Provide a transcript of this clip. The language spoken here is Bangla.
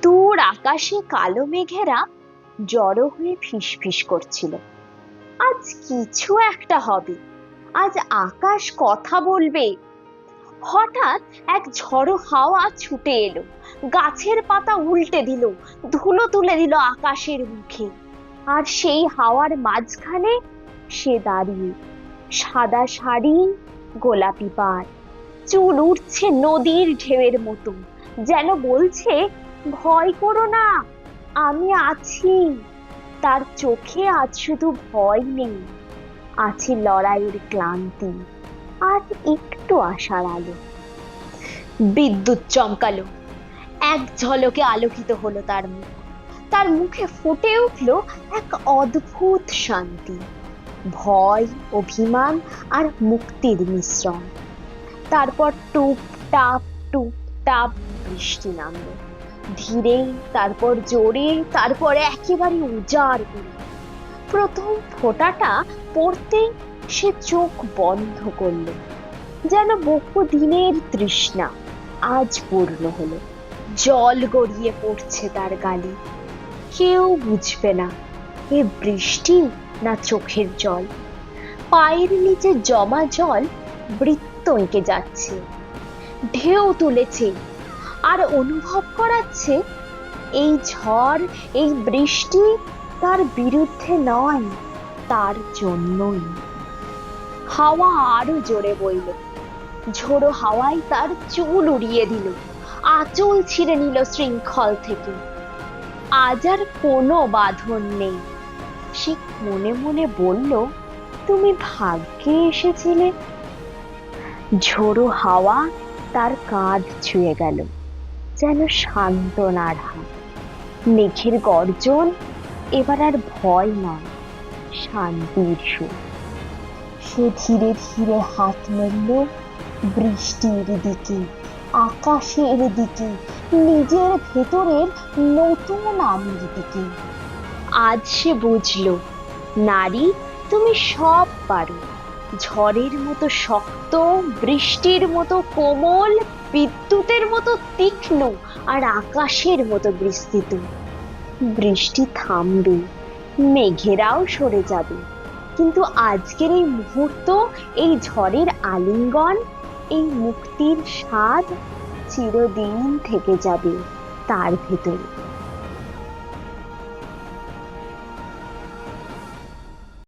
দূর আকাশে কালো মেঘেরা জড়ো হয়ে ফিসফিস করছিল, আজ কিছু একটা হবে, আজ আকাশ কথা বলবে। হঠাৎ এক ঝড়ো হাওয়া ছুটে এলো, গাছের পাতা উল্টে দিল, ধুলো তুলে দিল আকাশের মুখে। আর সেই হাওয়ার মাঝখানে সে দাঁড়িয়ে, সাদা শাড়ি, গোলাপি পাড়, চুল উঠছে নদীর ঢেউয়ের মতো, যেন বলছে, ভয় করো না, আমি আছি। তার চোখে আজ শুধু ভয় নেই, আছে লড়াইয়ের ক্লান্তি আর একটু আশার আলো। বিদ্যুৎ চমকালো, এক ঝলকে আলোকিত হলো তার মুখ। তার মুখে ফুটে উঠলো এক অদ্ভুত শান্তি, ভয়, অভিমান আর মুক্তির মিশ্রণ। তারপর টুপ টাপ বৃষ্টি নামলো, ধীরে, তারপর জোরে, তারপরে একেবারে উজাড় করে। প্রথম ফোঁটাটা পড়তেই সে চোখ বন্ধ করলো, যেন বহু দিনের তৃষ্ণা আজ পূর্ণ হলো। জল গড়িয়ে পড়ছে তার গালে, কেউ বুঝবে না এ বৃষ্টি না চোখের জল। পায়ের নিচে জমা জল বৃত্ত এঁকে যাচ্ছে, ঢেউ তুলেছে আর অনুভব করাচ্ছে এই ঝড়, এই বৃষ্টি তার বিরুদ্ধে নয়, তার জন্যই। হাওয়া আরো জোরে বইল, ঝোড়ো হাওয়ায় তার চুল উড়িয়ে দিল, আঁচল ছিঁড়ে নিল শৃঙ্খল থেকে। আজ আর কোনো বাঁধন নেই। সে মনে মনে বলল, তুমি ভাগ্যে এসেছিলে। ঝোড়ো হাওয়া তার কাঁধ ছুঁয়ে গেল, যেন সান্ত্বনার হাত। মেঘের গর্জন এবার আর ভয় নয়, শান্তির সুর। সে ধীরে ধীরে হাত মেলল বৃষ্টির দিকে, আকাশের দিকে, নিজের ভেতরের নতুন আলোর দিকে। আজ সে বুঝল, নারী, তুমি সব পারো। ঝড়ের মতো শক্ত, বৃষ্টির মতো কোমল, বিদ্যুতের মতো তীক্ষ্ণ আর আকাশের মতো বিস্তৃত। বৃষ্টি থামবে, মেঘেরাও সরে যাবে, কিন্তু আজকের এই মুহূর্ত, এই ঝড়ের আলিঙ্গন, এই মুক্তির স্বাদ চিরদিন থেকে যাবে তার ভেতরে।